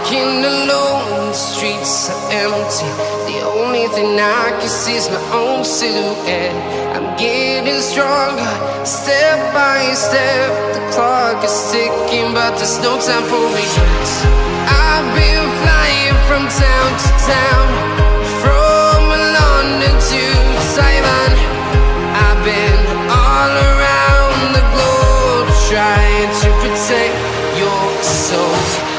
Walking alone, the streets are empty. The only thing I can see is my own silhouette. I'm getting stronger, step by step. The clock is ticking, but there's no time for regrets. I've been flying from town to town, from London to Taiwan. I've been all around the globe, trying to protect your soul.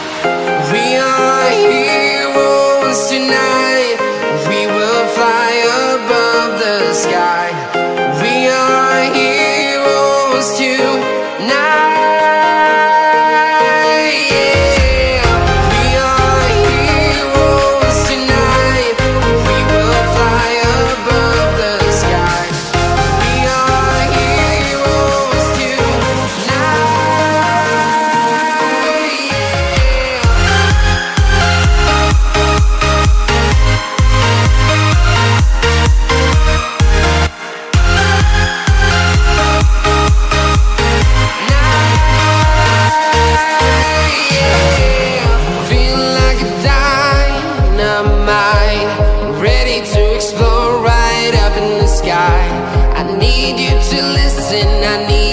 We are heroes tonight. We will fly above the sky. We are heroes tonight. Yeah. We are heroes tonight. We will fly above the sky. We are heroes tonight. Ready to explore right up in the sky. I need you to listen, I need